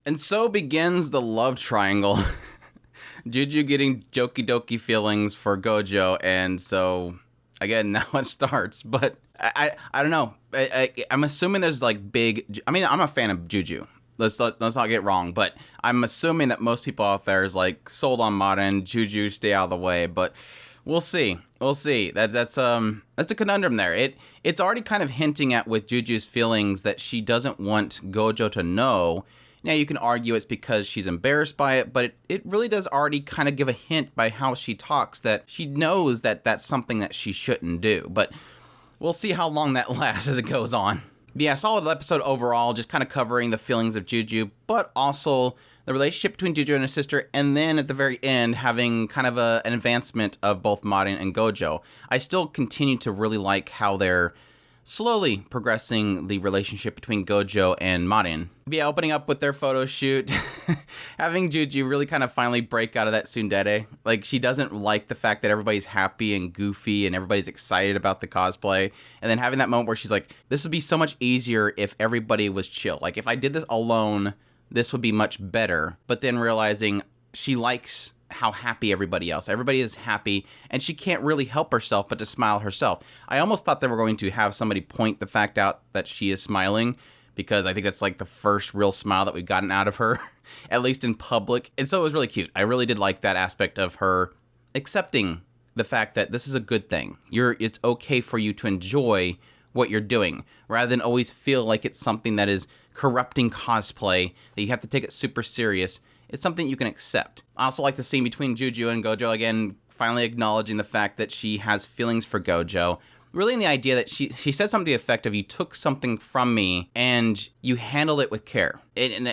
And so begins the love triangle. Juju getting jokey dokey feelings for Gojo, and so again now it starts. But I don't know. I'm assuming there's like big. I mean, I'm a fan of Juju. Let's not get wrong, but I'm assuming that most people out there is like sold on Marin. Juju, stay out of the way. But we'll see. We'll see. That's a conundrum there. It's already kind of hinting at with Juju's feelings that she doesn't want Gojo to know. Now, you can argue it's because she's embarrassed by it, but it really does already kind of give a hint by how she talks that she knows that that's something that she shouldn't do. But we'll see how long that lasts as it goes on. But yeah, solid episode overall, just kind of covering the feelings of Juju, but also the relationship between Juju and his sister, and then at the very end, having kind of an advancement of both Marin and Gojo. I still continue to really like how they're slowly progressing the relationship between Gojo and Marin. Yeah, opening up with their photo shoot, having Juju really kind of finally break out of that tsundere. Like, she doesn't like the fact that everybody's happy and goofy and everybody's excited about the cosplay. And then having that moment where she's like, this would be so much easier if everybody was chill. Like, if I did this alone, this would be much better. But then realizing she likes how happy everybody is happy, and she can't really help herself but to smile herself. I almost thought they were going to have somebody point the fact out that she is smiling, because I think that's like the first real smile that we've gotten out of her, at least in public. And so it was really cute. I really did like that aspect of her accepting the fact that this is a good thing. It's okay for you to enjoy what you're doing, rather than always feel like it's something that is corrupting cosplay, that you have to take it super serious. It's something you can accept. I also like the scene between Juju and Gojo, again, finally acknowledging the fact that she has feelings for Gojo. Really in the idea that she said something to the effect of, you took something from me and you handled it with care. I'm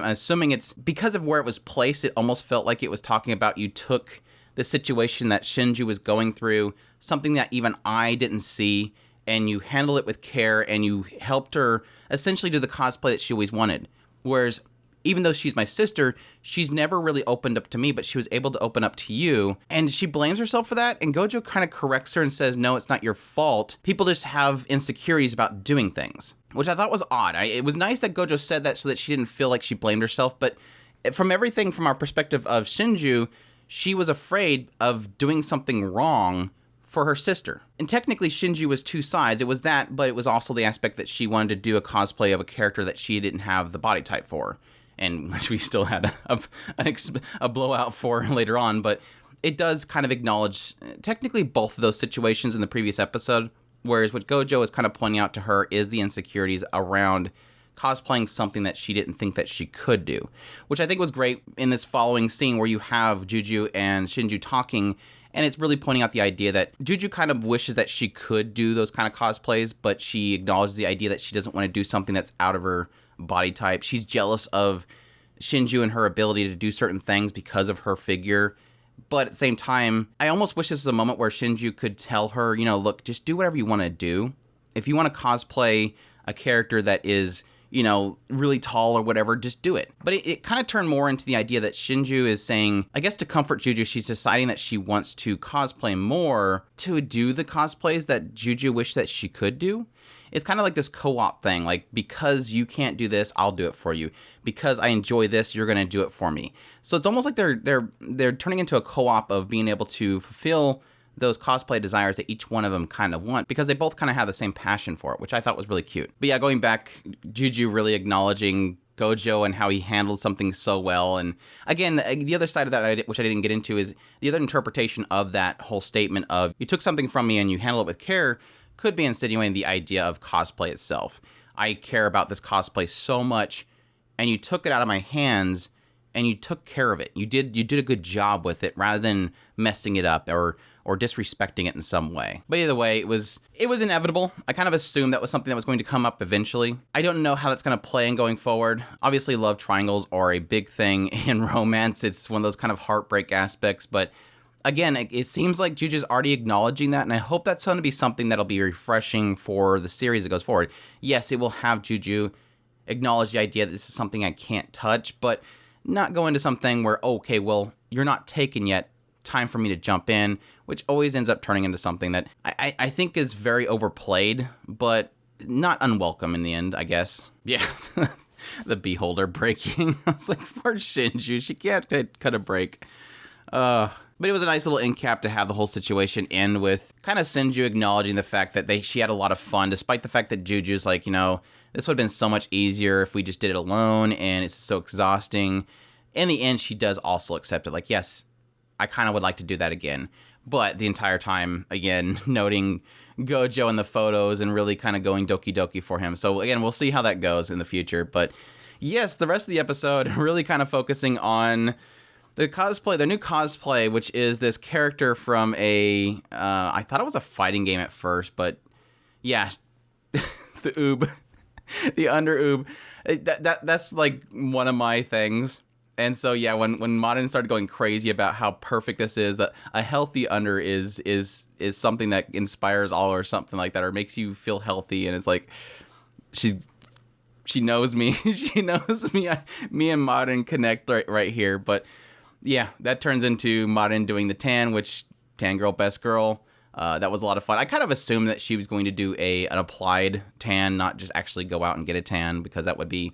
assuming it's because of where it was placed, it almost felt like it was talking about you took the situation that Shinju was going through, something that even I didn't see, and you handled it with care and you helped her essentially do the cosplay that she always wanted. Whereas, even though she's my sister, she's never really opened up to me, but she was able to open up to you. And she blames herself for that, and Gojo kind of corrects her and says, no, it's not your fault. People just have insecurities about doing things, which I thought was odd. It was nice that Gojo said that so that she didn't feel like she blamed herself, but from everything from our perspective of Shinju, she was afraid of doing something wrong for her sister. And technically, Shinju was two sides. It was that, but it was also the aspect that she wanted to do a cosplay of a character that she didn't have the body type for, and which we still had a blowout for later on. But it does kind of acknowledge technically both of those situations in the previous episode, whereas what Gojo is kind of pointing out to her is the insecurities around cosplaying something that she didn't think that she could do, which I think was great in this following scene where you have Juju and Shinju talking, and it's really pointing out the idea that Juju kind of wishes that she could do those kind of cosplays, but she acknowledges the idea that she doesn't want to do something that's out of her body type. She's jealous of Shinju and her ability to do certain things because of her figure. But at the same time, I almost wish this was a moment where Shinju could tell her, look, just do whatever you want to do. If you want to cosplay a character that is, really tall or whatever, just do it. But it kind of turned more into the idea that Shinju is saying, I guess to comfort Juju, she's deciding that she wants to cosplay more to do the cosplays that Juju wished that she could do. It's kind of like this co-op thing, like, because you can't do this, I'll do it for you. Because I enjoy this, you're going to do it for me. So it's almost like they're turning into a co-op of being able to fulfill those cosplay desires that each one of them kind of want, because they both kind of have the same passion for it, which I thought was really cute. But yeah, going back, Juju really acknowledging Gojo and how he handled something so well. And again, the other side of that, which I didn't get into, is the other interpretation of that whole statement of, you took something from me and you handled it with care, could be insinuating the idea of cosplay itself. I care about this cosplay so much, and you took it out of my hands and you took care of it. You did a good job with it, rather than messing it up or disrespecting it in some way. But either way, it was inevitable. I kind of assumed that was something that was going to come up eventually. I don't know how that's going to play in going forward. Obviously, love triangles are a big thing in romance. It's one of those kind of heartbreak aspects, but again, it seems like Juju's already acknowledging that, and I hope that's going to be something that'll be refreshing for the series that goes forward. Yes, it will have Juju acknowledge the idea that this is something I can't touch, but not go into something where, okay, well, you're not taken yet, time for me to jump in, which always ends up turning into something that I think is very overplayed, but not unwelcome in the end, I guess. Yeah. the beholder breaking. I was like, poor Shinju, she can't cut a break. But it was a nice little end cap to have the whole situation end with kind of Shinju acknowledging the fact that she had a lot of fun, despite the fact that Juju's like, this would have been so much easier if we just did it alone, and it's so exhausting. In the end, she does also accept it. Like, yes, I kind of would like to do that again. But the entire time, again, noting Gojo in the photos and really kind of going doki doki for him. So again, we'll see how that goes in the future. But yes, the rest of the episode really kind of focusing on the cosplay, the new cosplay, which is this character from I thought it was a fighting game at first, but yeah, the oob, the under oob, that's like one of my things. And so yeah, when Marin started going crazy about how perfect this is, that a healthy under is something that inspires all or something like that, or makes you feel healthy, and it's like she knows me, she knows me, me and Marin connect right here. But yeah, that turns into Marin doing the tan, which tan girl, best girl. That was a lot of fun. I kind of assumed that she was going to do an applied tan, not just actually go out and get a tan, because that would be,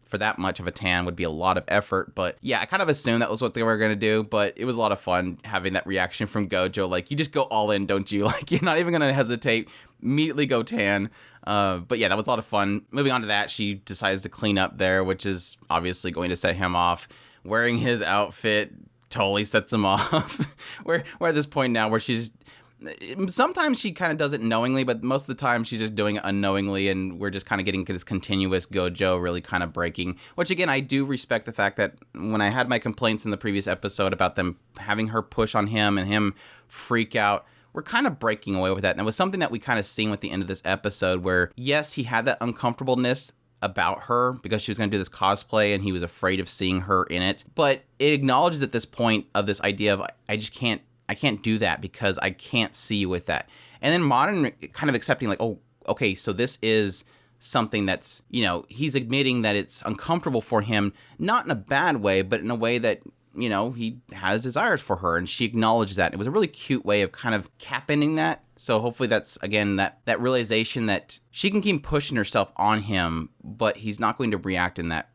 for that much of a tan, would be a lot of effort. But yeah, I kind of assumed that was what they were going to do, but it was a lot of fun having that reaction from Gojo. Like, you just go all in, don't you? Like, you're not even going to hesitate, immediately go tan. But yeah, that was a lot of fun. Moving on to that, she decides to clean up there, which is obviously going to set him off. Wearing his outfit totally sets him off. we're at this point now where sometimes she kind of does it knowingly, but most of the time she's just doing it unknowingly, and we're just kind of getting this continuous Gojo really kind of breaking, which again, I do respect the fact that when I had my complaints in the previous episode about them having her push on him and him freak out, we're kind of breaking away with that. And it was something that we kind of seen with the end of this episode where, yes, he had that uncomfortableness about her because she was going to do this cosplay and he was afraid of seeing her in it, but it acknowledges at this point of this idea of, I can't do that because I can't see you with that. And then Marin kind of accepting like, oh, okay, so this is something that's, he's admitting that it's uncomfortable for him, not in a bad way, but in a way that, he has desires for her, and she acknowledges that. It was a really cute way of kind of cap-ending that. So hopefully that's, again, that realization that she can keep pushing herself on him, but he's not going to react in that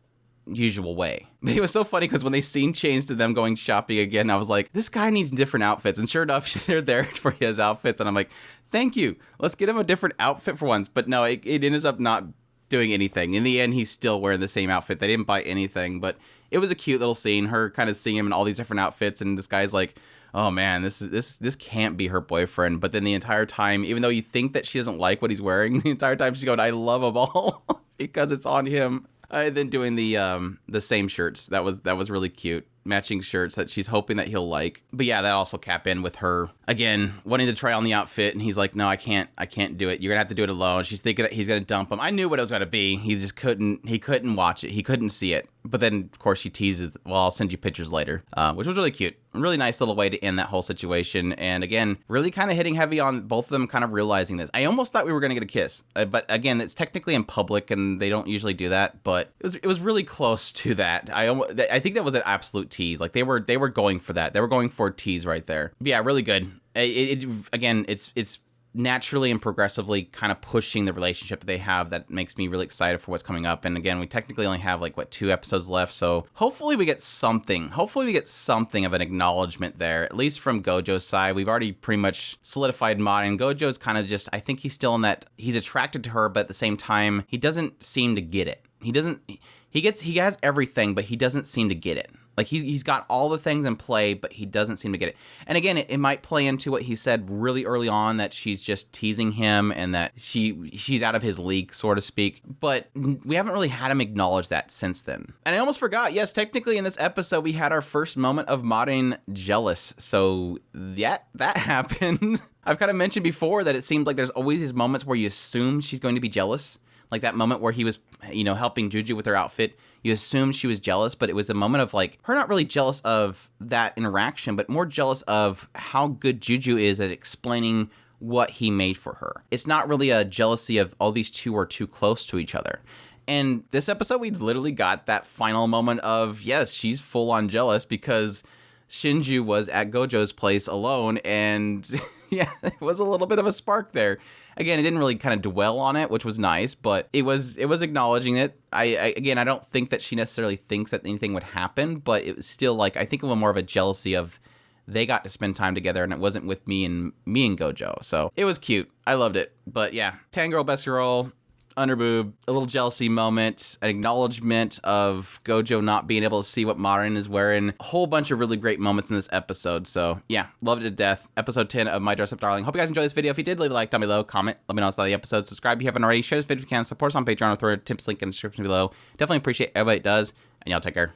usual way. But it was so funny because when they scene changed to them going shopping again, I was like, this guy needs different outfits. And sure enough, they're there for his outfits. And I'm like, thank you. Let's get him a different outfit for once. But no, it ends up not doing anything. In the end, he's still wearing the same outfit. They didn't buy anything, but it was a cute little scene, her kind of seeing him in all these different outfits. And this guy's like, oh man, this can't be her boyfriend. But then the entire time, even though you think that she doesn't like what he's wearing, the entire time she's going, I love them all because it's on him. And then doing the same shirts. That was really cute. Matching shirts that she's hoping that he'll like. But yeah, that also cap in with her again wanting to try on the outfit, and he's like, no, I can't do it. You're gonna have to do it alone. She's thinking that he's gonna dump him. I knew what it was gonna be. He just couldn't watch it. He couldn't see it. But then of course she teases, well, I'll send you pictures later, which was really cute. A really nice little way to end that whole situation. And again, really kind of hitting heavy on both of them kind of realizing this. I almost thought we were gonna get a kiss, but again, it's technically in public and they don't usually do that. But it was really close to that. I think that was an absolute tease. Like they were going for that. They were going for a tease right there. But yeah, really good. Again, it's naturally and progressively kind of pushing the relationship that they have. That makes me really excited for what's coming up. And again, we technically only have 2 episodes left, so hopefully we get something. Hopefully we get something of an acknowledgement there, at least from Gojo's side. We've already pretty much solidified Marin. Gojo's kind of just, I think he's still in that, he's attracted to her, but at the same time, he doesn't seem to get it. He has everything, but he doesn't seem to get it. Like he's got all the things in play, but he doesn't seem to get it. And again, it might play into what he said really early on, that she's just teasing him and that she's out of his league, so to speak. But we haven't really had him acknowledge that since then. And I almost forgot, yes, technically in this episode, we had our first moment of Marin jealous. So that happened. I've kind of mentioned before that it seemed like there's always these moments where you assume she's going to be jealous. Like that moment where he was, helping Juju with her outfit. You assumed she was jealous, but it was a moment of her not really jealous of that interaction, but more jealous of how good Juju is at explaining what he made for her. It's not really a jealousy of, oh, these two are too close to each other. And this episode, we literally got that final moment of, yes, she's full on jealous because Shinju was at Gojo's place alone and Yeah, it was a little bit of a spark there. Again, it didn't really kind of dwell on it, which was nice, but it was acknowledging it. Again, I don't think that she necessarily thinks that anything would happen, but it was still like, I think of more of a jealousy of they got to spend time together and it wasn't with me and Gojo. So it was cute. I loved it. But yeah, Tangirl, best girl, underboob, a little jealousy moment, an acknowledgement of Gojo not being able to see what Marin is wearing. A whole bunch of really great moments in this episode. So yeah, loved it to death. Episode 10 of My Dress Up Darling. Hope you guys enjoyed this video. If you did, leave a like down below, comment, let me know what's the episode. Subscribe if you haven't already. Share this video if you can. Support us on Patreon or through a tips link in the description below. Definitely appreciate everybody that does. And y'all take care.